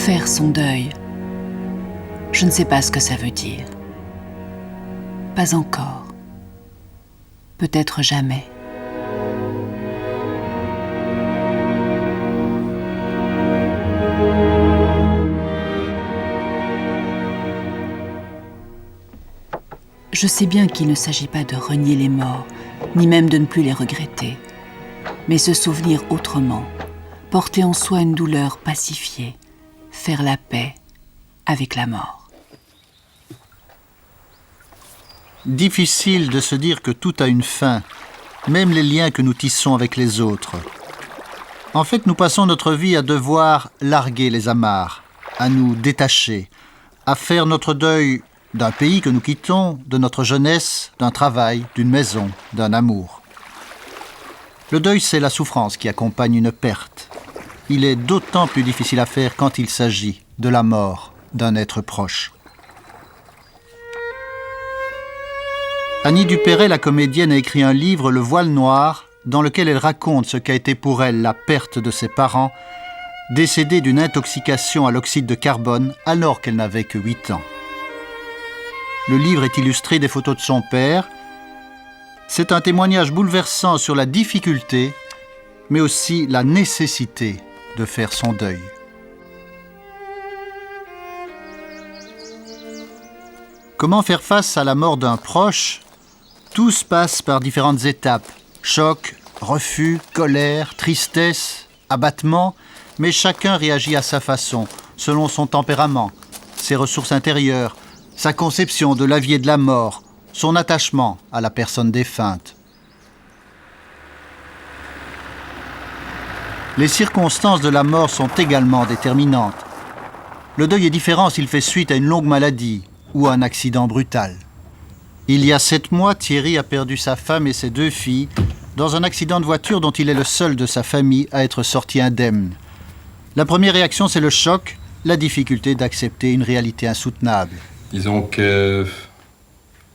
Faire son deuil. Je ne sais pas ce que ça veut dire. Pas encore. Peut-être jamais. Je sais bien qu'il ne s'agit pas de renier les morts, ni même de ne plus les regretter, mais se souvenir autrement, porter en soi une douleur pacifiée, faire la paix avec la mort. Difficile de se dire que tout a une fin, même les liens que nous tissons avec les autres. En fait, nous passons notre vie à devoir larguer les amarres, à nous détacher, à faire notre deuil d'un pays que nous quittons, de notre jeunesse, d'un travail, d'une maison, d'un amour. Le deuil, c'est la souffrance qui accompagne une perte. Il est d'autant plus difficile à faire quand il s'agit de la mort d'un être proche. Annie Dupéret, la comédienne, a écrit un livre, Le Voile Noir, dans lequel elle raconte ce qu'a été pour elle la perte de ses parents, décédés d'une intoxication à l'oxyde de carbone alors qu'elle n'avait que 8 ans. Le livre est illustré des photos de son père. C'est un témoignage bouleversant sur la difficulté, mais aussi la nécessité de faire son deuil. Comment faire face à la mort d'un proche ? Tous passent par différentes étapes. Choc, refus, colère, tristesse, abattement, mais chacun réagit à sa façon, selon son tempérament, ses ressources intérieures, sa conception de la vie et de la mort, son attachement à la personne défunte. Les circonstances de la mort sont également déterminantes. Le deuil est différent s'il fait suite à une longue maladie ou à un accident brutal. Il y a 7 mois, Thierry a perdu sa femme et ses 2 filles dans un accident de voiture dont il est le seul de sa famille à être sorti indemne. La première réaction, c'est le choc, la difficulté d'accepter une réalité insoutenable. Disons que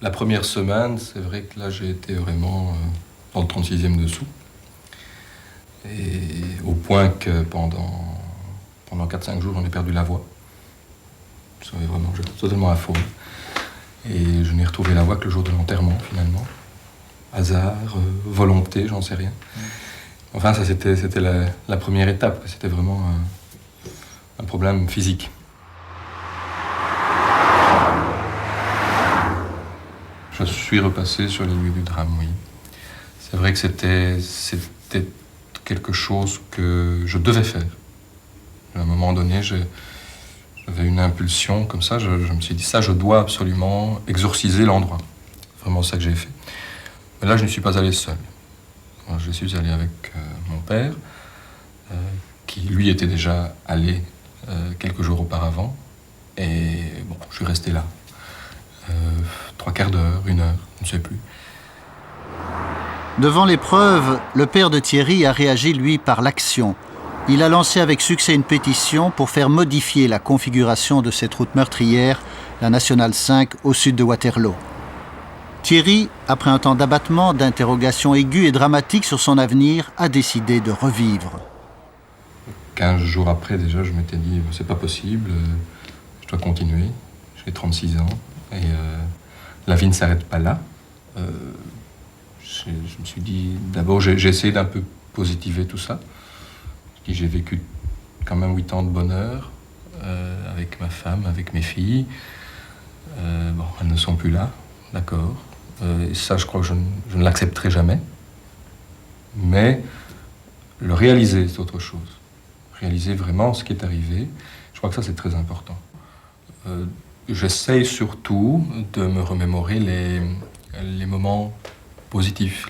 la première semaine, c'est vrai que là, j'ai été vraiment dans le 36e dessous. Et au point que pendant 4-5 jours, j'en ai perdu la voix. J'étais totalement affolé. Et je n'ai retrouvé la voix que le jour de l'enterrement, finalement. Hasard, volonté, j'en sais rien. Enfin, ça, c'était la première étape. C'était vraiment un problème physique. Je suis repassé sur les lieux du drame, oui. C'est vrai que c'était quelque chose que je devais faire. À un moment donné, j'avais une impulsion comme ça, je me suis dit, ça, je dois absolument exorciser l'endroit. C'est vraiment ça que j'ai fait. Mais là, je ne suis pas allé seul. Alors, je suis allé avec mon père, qui lui était déjà allé quelques jours auparavant. Et bon, je suis resté là. 3/4 d'heure, 1 heure, je ne sais plus. Devant l'épreuve, le père de Thierry a réagi, lui, par l'action. Il a lancé avec succès une pétition pour faire modifier la configuration de cette route meurtrière, la Nationale 5, au sud de Waterloo. Thierry, après un temps d'abattement, d'interrogation aiguë et dramatique sur son avenir, a décidé de revivre. 15 jours après, déjà, je m'étais dit, c'est pas possible, je dois continuer. J'ai 36 ans. Et la vie ne s'arrête pas là. Je me suis dit, d'abord, j'ai essayé d'un peu positiver tout ça. J'ai vécu quand même 8 ans de bonheur avec ma femme, avec mes filles. Bon, elles ne sont plus là, d'accord. Et ça, je crois que je ne l'accepterai jamais. Mais le réaliser, c'est autre chose. Réaliser vraiment ce qui est arrivé, je crois que ça, c'est très important. J'essaye surtout de me remémorer les moments positifs,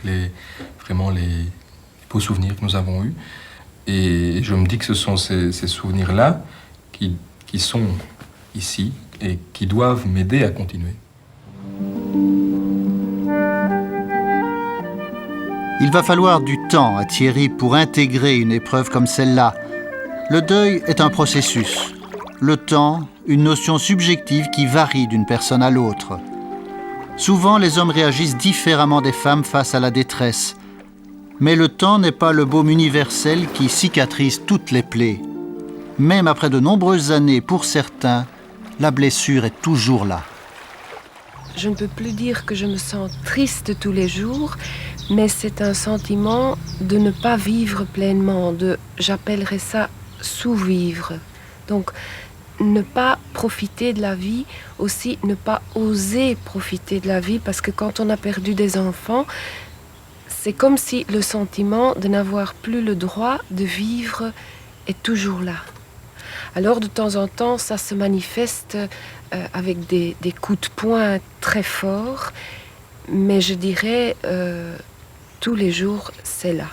vraiment les beaux souvenirs que nous avons eus. Et je me dis que ce sont ces souvenirs-là qui sont ici et qui doivent m'aider à continuer. Il va falloir du temps à Thierry pour intégrer une épreuve comme celle-là. Le deuil est un processus. Le temps, une notion subjective qui varie d'une personne à l'autre. Souvent, les hommes réagissent différemment des femmes face à la détresse. Mais le temps n'est pas le baume universel qui cicatrise toutes les plaies. Même après de nombreuses années, pour certains, la blessure est toujours là. Je ne peux plus dire que je me sens triste tous les jours, mais c'est un sentiment de ne pas vivre pleinement, j'appellerais ça sous-vivre. Donc, ne pas profiter de la vie, aussi ne pas oser profiter de la vie, parce que quand on a perdu des enfants, c'est comme si le sentiment de n'avoir plus le droit de vivre est toujours là. Alors de temps en temps, ça se manifeste avec des coups de poing très forts, mais je dirais tous les jours, c'est là.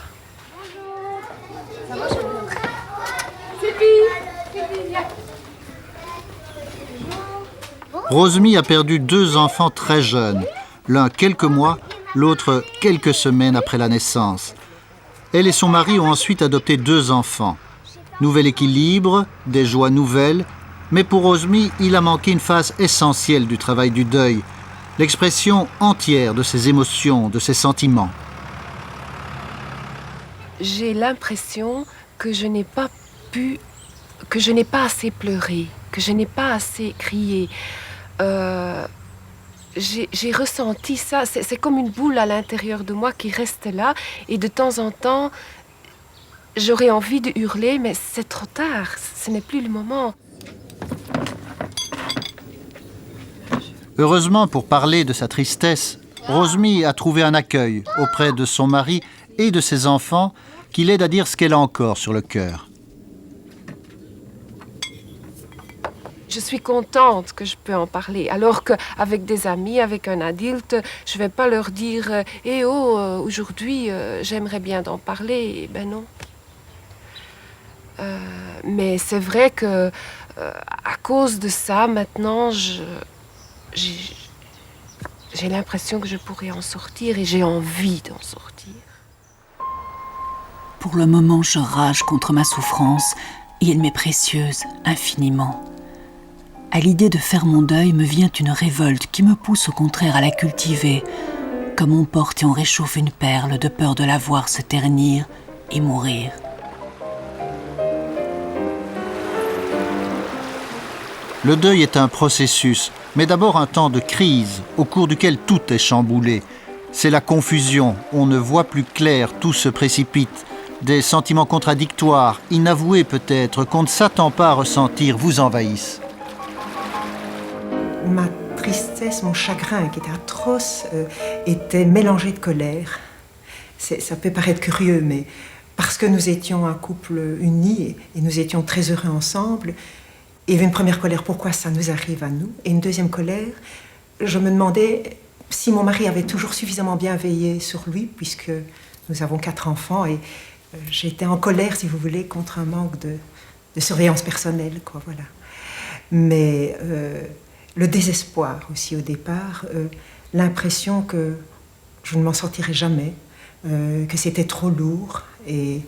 Rosemie a perdu 2 enfants très jeunes, l'un quelques mois, l'autre quelques semaines après la naissance. Elle et son mari ont ensuite adopté 2 enfants. Nouvel équilibre, des joies nouvelles, mais pour Rosemie, il a manqué une phase essentielle du travail du deuil, l'expression entière de ses émotions, de ses sentiments. J'ai l'impression que je n'ai pas assez pleuré, que je n'ai pas assez crié. J'ai ressenti ça, c'est comme une boule à l'intérieur de moi qui reste là, et de temps en temps, j'aurais envie de hurler, mais c'est trop tard, ce n'est plus le moment. Heureusement, pour parler de sa tristesse, Rosemie a trouvé un accueil auprès de son mari et de ses enfants qui l'aide à dire ce qu'elle a encore sur le cœur. Je suis contente que je peux en parler, alors qu'avec des amis, avec un adulte, je ne vais pas leur dire « Eh oh, aujourd'hui, j'aimerais bien d'en parler ». Ben non. Mais c'est vrai que à cause de ça, maintenant, j'ai l'impression que je pourrais en sortir et j'ai envie d'en sortir. Pour le moment, je rage contre ma souffrance et elle m'est précieuse, infiniment. À l'idée de faire mon deuil me vient une révolte qui me pousse au contraire à la cultiver, comme on porte et on réchauffe une perle de peur de la voir se ternir et mourir. Le deuil est un processus, mais d'abord un temps de crise au cours duquel tout est chamboulé. C'est la confusion, on ne voit plus clair, tout se précipite. Des sentiments contradictoires, inavoués peut-être, qu'on ne s'attend pas à ressentir, vous envahissent. Ma tristesse, mon chagrin, qui était atroce, était mélangé de colère. Ça peut paraître curieux, mais parce que nous étions un couple uni et nous étions très heureux ensemble, il y avait une première colère, pourquoi ça nous arrive à nous? Et une deuxième colère, je me demandais si mon mari avait toujours suffisamment bien veillé sur lui, puisque nous avons 4 enfants, et j'étais en colère, si vous voulez, contre un manque de surveillance personnelle, quoi, voilà. Mais le désespoir aussi au départ, l'impression que je ne m'en sortirais jamais, que c'était trop lourd, et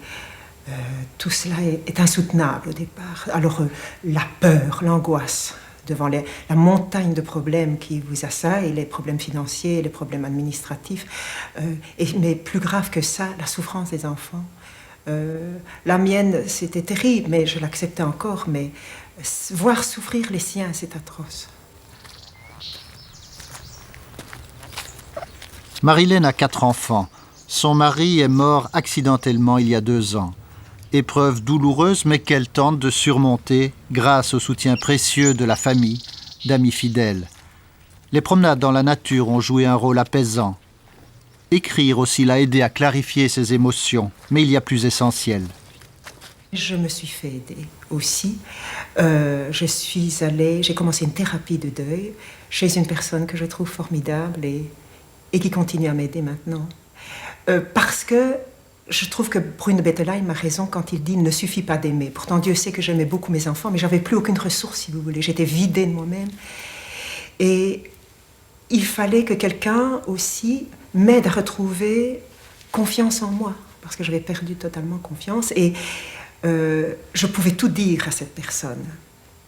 tout cela est insoutenable au départ. Alors la peur, l'angoisse devant la montagne de problèmes qui vous assaillent, les problèmes financiers, les problèmes administratifs, mais plus grave que ça, la souffrance des enfants. La mienne, c'était terrible, mais je l'acceptais encore, mais voir souffrir les siens, c'est atroce. Marilène a 4 enfants. Son mari est mort accidentellement il y a 2 ans. Épreuve douloureuse, mais qu'elle tente de surmonter grâce au soutien précieux de la famille, d'amis fidèles. Les promenades dans la nature ont joué un rôle apaisant. Écrire aussi l'a aidé à clarifier ses émotions, mais il y a plus essentiel. Je me suis fait aider aussi. J'ai commencé une thérapie de deuil chez une personne que je trouve formidable et qui continue à m'aider maintenant. Parce que je trouve que Bruno Bettelheim a raison quand il dit « il ne suffit pas d'aimer ». Pourtant, Dieu sait que j'aimais beaucoup mes enfants, mais j'avais plus aucune ressource, si vous voulez. J'étais vidée de moi-même. Et il fallait que quelqu'un aussi m'aide à retrouver confiance en moi, parce que j'avais perdu totalement confiance. Et je pouvais tout dire à cette personne.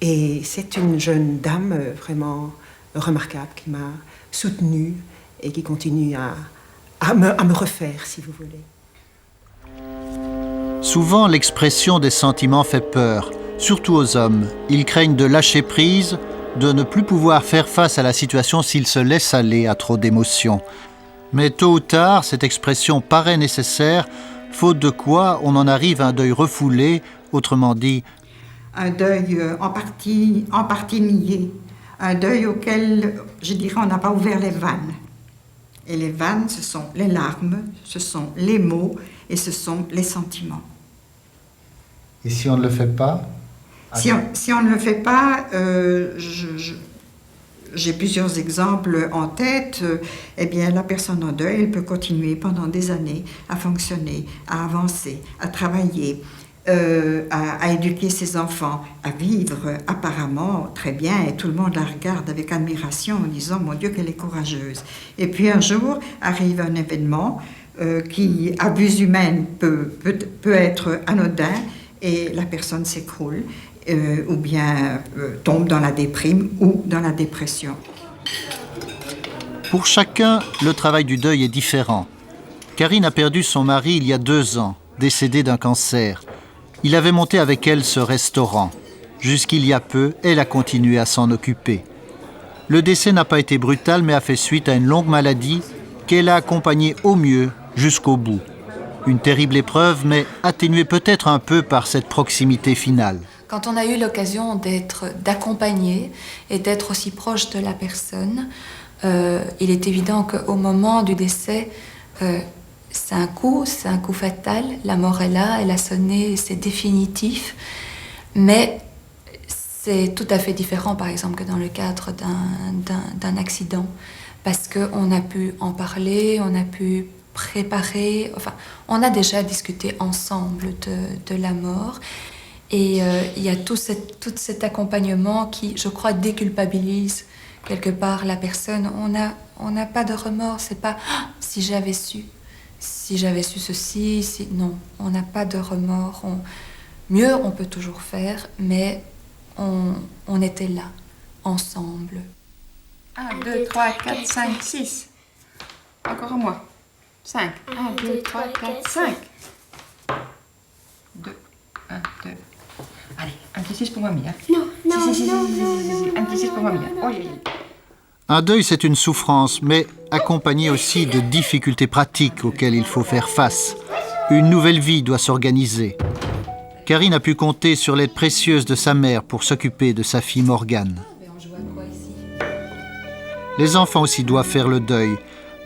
Et c'est une jeune dame vraiment remarquable qui m'a soutenue et qui continue à me refaire, si vous voulez. Souvent, l'expression des sentiments fait peur. surtout aux hommes. Ils craignent de lâcher prise, de ne plus pouvoir faire face à la situation s'ils se laissent aller à trop d'émotions. Mais tôt ou tard, cette expression paraît nécessaire, faute de quoi on en arrive à un deuil refoulé, autrement dit, un deuil en partie nié, un deuil auquel, je dirais, on n'a pas ouvert les vannes. Et les vannes, ce sont les larmes, ce sont les mots et ce sont les sentiments. Et si on ne le fait pas? Si on ne le fait pas, j'ai plusieurs exemples en tête. Eh bien, la personne en deuil, elle peut continuer pendant des années à fonctionner, à avancer, à travailler, à éduquer ses enfants, à vivre apparemment très bien, et tout le monde la regarde avec admiration en disant « Mon Dieu, qu'elle est courageuse ». Et puis un jour, arrive un événement qui, à vue humaine, peut être anodin, et la personne s'écroule, ou bien tombe dans la déprime ou dans la dépression. Pour chacun, le travail du deuil est différent. Karine a perdu son mari il y a 2 ans, décédé d'un cancer. Il avait monté avec elle ce restaurant. Jusqu'il y a peu, elle a continué à s'en occuper. Le décès n'a pas été brutal, mais a fait suite à une longue maladie qu'elle a accompagnée au mieux jusqu'au bout. Une terrible épreuve, mais atténuée peut-être un peu par cette proximité finale. Quand on a eu l'occasion d'accompagner et d'être aussi proche de la personne, il est évident qu'au moment du décès, c'est un coup fatal, la mort est là, elle a sonné, c'est définitif, mais c'est tout à fait différent, par exemple, que dans le cadre d'un accident, parce qu'on a pu en parler, on a pu préparer, enfin, on a déjà discuté ensemble de la mort, et il y a tout cet accompagnement qui, je crois, déculpabilise quelque part la personne. On n'a pas de remords, c'est pas « si j'avais su ceci, non, on n'a pas de remords. Mieux, on peut toujours faire, mais on était là, ensemble. 1, 2, 3, 4, 5, 6. Encore à moi. 5. 1, 2, 3, 4, 5. 2, 1, 2. Allez, un petit 6 pour mamie. Hein. Non. Un petit 6 pour mamie. Oh, oui. Un deuil, c'est une souffrance, mais accompagnée aussi de difficultés pratiques auxquelles il faut faire face. Une nouvelle vie doit s'organiser. Karine a pu compter sur l'aide précieuse de sa mère pour s'occuper de sa fille Morgane. Les enfants aussi doivent faire le deuil.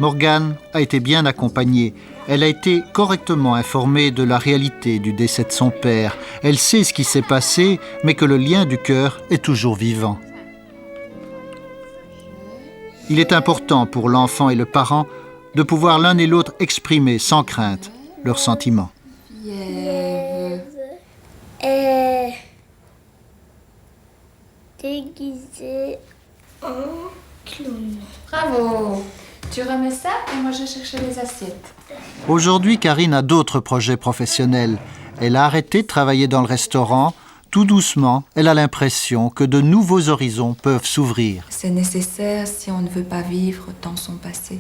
Morgane a été bien accompagnée. Elle a été correctement informée de la réalité du décès de son père. Elle sait ce qui s'est passé, mais que le lien du cœur est toujours vivant. Il est important pour l'enfant et le parent de pouvoir l'un et l'autre exprimer sans crainte leurs sentiments. Déguisé en clown. Bravo! Tu remets ça et moi je cherchais les assiettes. Aujourd'hui, Karine a d'autres projets professionnels. Elle a arrêté de travailler dans le restaurant. Tout doucement, elle a l'impression que de nouveaux horizons peuvent s'ouvrir. C'est nécessaire si on ne veut pas vivre dans son passé.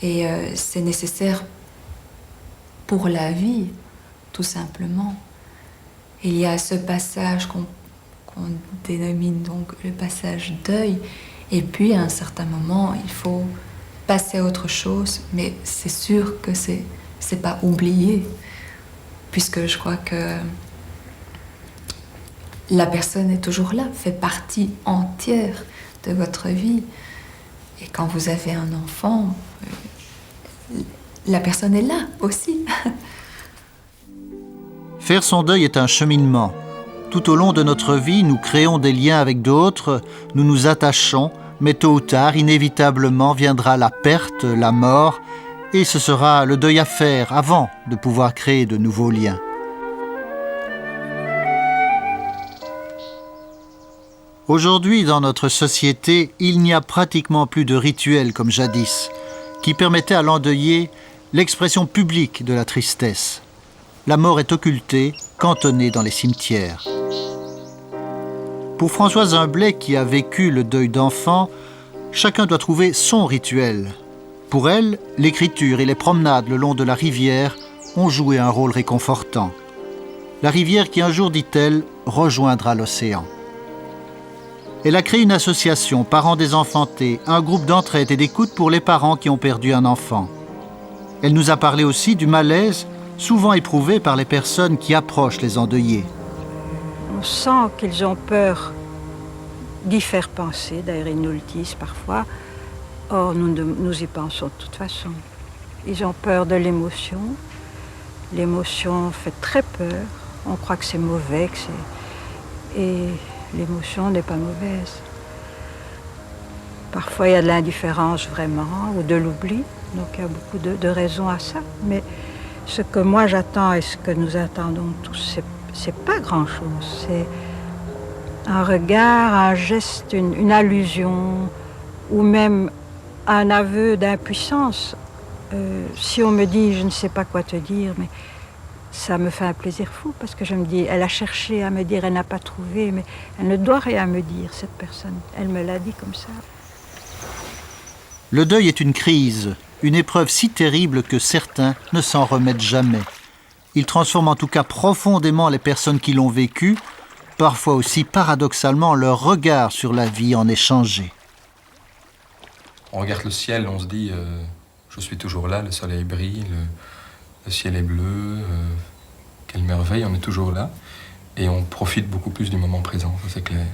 Et c'est nécessaire pour la vie, tout simplement. Il y a ce passage qu'on dénomine donc le passage deuil. Et puis, à un certain moment, il faut passer à autre chose. Mais c'est sûr que c'est pas oublié. Puisque je crois que la personne est toujours là, fait partie entière de votre vie. Et quand vous avez un enfant, la personne est là aussi. Faire son deuil est un cheminement. Tout au long de notre vie, nous créons des liens avec d'autres, nous nous attachons, mais tôt ou tard, inévitablement, viendra la perte, la mort, et ce sera le deuil à faire avant de pouvoir créer de nouveaux liens. Aujourd'hui, dans notre société, il n'y a pratiquement plus de rituels comme jadis, qui permettaient à l'endeuillé l'expression publique de la tristesse. La mort est occultée, cantonnée dans les cimetières. Pour Françoise Humblet, qui a vécu le deuil d'enfant, chacun doit trouver son rituel. Pour elle, l'écriture et les promenades le long de la rivière ont joué un rôle réconfortant. la rivière qui un jour, dit-elle, rejoindra l'océan. Elle a créé une association, Parents désenfantés, un groupe d'entraide et d'écoute pour les parents qui ont perdu un enfant. Elle nous a parlé aussi du malaise souvent éprouvé par les personnes qui approchent les endeuillés. On sent qu'ils ont peur d'y faire penser, d'ailleurs ils nous le disent parfois. Or, nous y pensons de toute façon. Ils ont peur de l'émotion. L'émotion fait très peur. On croit que c'est mauvais, et l'émotion n'est pas mauvaise. Parfois, il y a de l'indifférence vraiment, ou de l'oubli. Donc, il y a beaucoup de raisons à ça. Mais ce que moi j'attends et ce que nous attendons tous, c'est pas grand-chose. C'est un regard, un geste, une allusion, ou même un aveu d'impuissance. Si on me dit « je ne sais pas quoi te dire », mais ça me fait un plaisir fou parce que je me dis, elle a cherché à me dire, elle n'a pas trouvé, mais elle ne doit rien me dire, cette personne. Elle me l'a dit comme ça. Le deuil est une crise, une épreuve si terrible que certains ne s'en remettent jamais. Il transforme en tout cas profondément les personnes qui l'ont vécu, parfois aussi paradoxalement leur regard sur la vie en est changé. On regarde le ciel, on se dit je suis toujours là, le soleil brille, le ciel est bleu, quelle merveille, on est toujours là. Et on profite beaucoup plus du moment présent, c'est clair.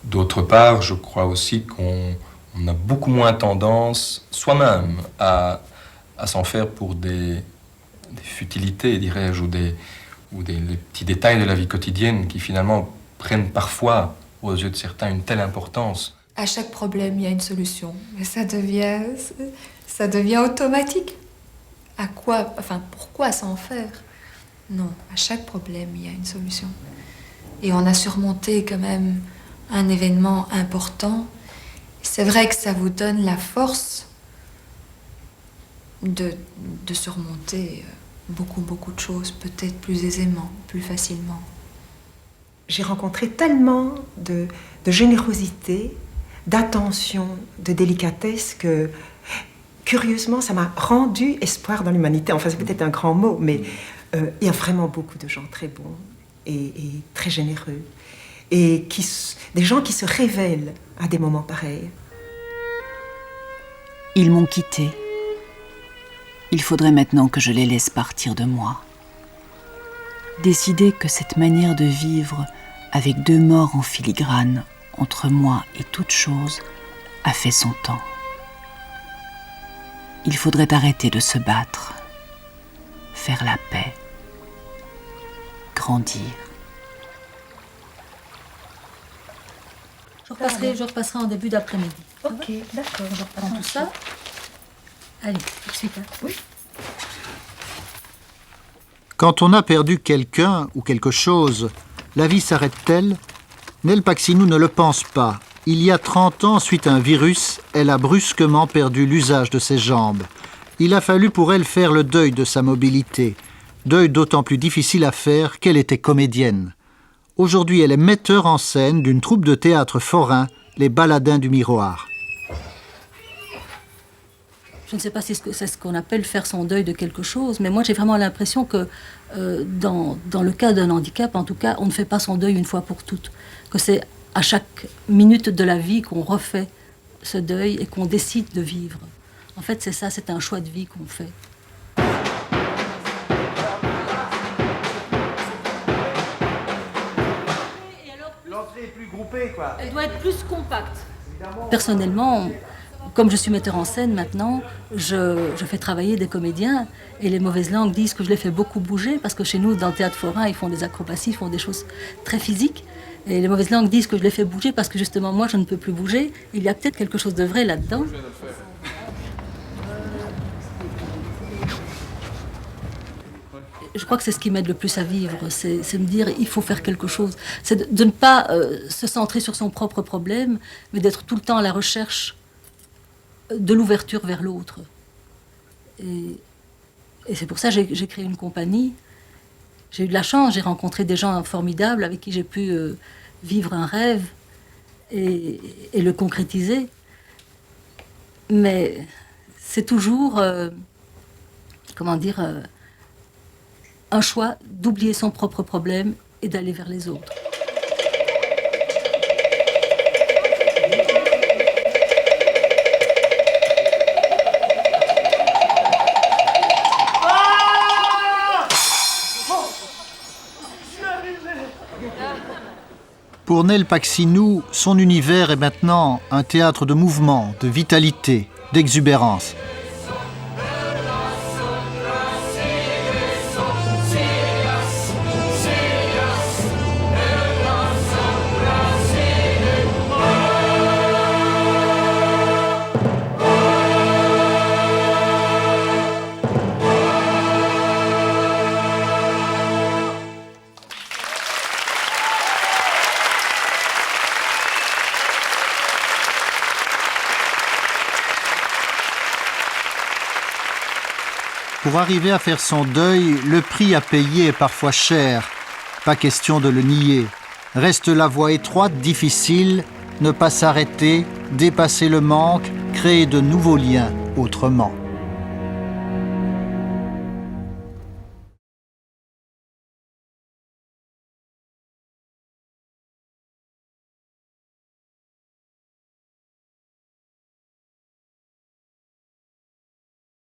D'autre part, je crois aussi qu'on a beaucoup moins tendance, soi-même, à s'en faire pour des futilités, dirais-je, ou les petits détails de la vie quotidienne qui finalement prennent parfois, aux yeux de certains, une telle importance. À chaque problème, il y a une solution. Mais ça devient automatique. Pourquoi s'en faire? Non, à chaque problème, il y a une solution. Et on a surmonté quand même un événement important. C'est vrai que ça vous donne la force de surmonter beaucoup de choses, peut-être plus aisément, plus facilement. J'ai rencontré tellement de générosité, d'attention, de délicatesse que, curieusement, ça m'a rendu espoir dans l'humanité. Enfin, c'est peut-être un grand mot, mais il y a vraiment beaucoup de gens très bons et très généreux. Et des gens qui se révèlent à des moments pareils. Ils m'ont quittée. Il faudrait maintenant que je les laisse partir de moi. Décider que cette manière de vivre, avec deux morts en filigrane, entre moi et toute chose, a fait son temps. Il faudrait arrêter de se battre, faire la paix, grandir. Je repasserai en début d'après-midi. Ok, d'accord. Je reprends tout ça. Allez, tout de suite. Oui. Quand on a perdu quelqu'un ou quelque chose, la vie s'arrête-t-elle? Nell Paxinou ne le pense pas. Il y a 30 ans, suite à un virus, elle a brusquement perdu l'usage de ses jambes. Il a fallu pour elle faire le deuil de sa mobilité. Deuil d'autant plus difficile à faire qu'elle était comédienne. Aujourd'hui, elle est metteur en scène d'une troupe de théâtre forain, les Baladins du Miroir. Je ne sais pas si c'est ce qu'on appelle faire son deuil de quelque chose, mais moi j'ai vraiment l'impression que dans le cas d'un handicap, en tout cas, on ne fait pas son deuil une fois pour toutes. Que c'est à chaque minute de la vie qu'on refait ce deuil et qu'on décide de vivre. En fait, c'est ça, c'est un choix de vie qu'on fait. L'entrée est plus groupée, quoi. Elle doit être plus compacte. Personnellement, comme je suis metteur en scène maintenant, je fais travailler des comédiens et les mauvaises langues disent que je les fais beaucoup bouger parce que chez nous, dans le théâtre forain, ils font des acrobaties, ils font des choses très physiques. Et les mauvaises langues disent que je les fais bouger parce que justement, moi, je ne peux plus bouger. Il y a peut-être quelque chose de vrai là-dedans. Je crois que c'est ce qui m'aide le plus à vivre, c'est me dire il faut faire quelque chose. C'est de ne pas se centrer sur son propre problème, mais d'être tout le temps à la recherche de l'ouverture vers l'autre. Et c'est pour ça que j'ai créé une compagnie. J'ai eu de la chance, j'ai rencontré des gens formidables avec qui j'ai pu vivre un rêve et le concrétiser. Mais c'est toujours, un choix d'oublier son propre problème et d'aller vers les autres. Pour Nel Paxinou, son univers est maintenant un théâtre de mouvement, de vitalité, d'exubérance. Pour arriver à faire son deuil, le prix à payer est parfois cher. Pas question de le nier. Reste la voie étroite, difficile, ne pas s'arrêter, dépasser le manque, créer de nouveaux liens autrement.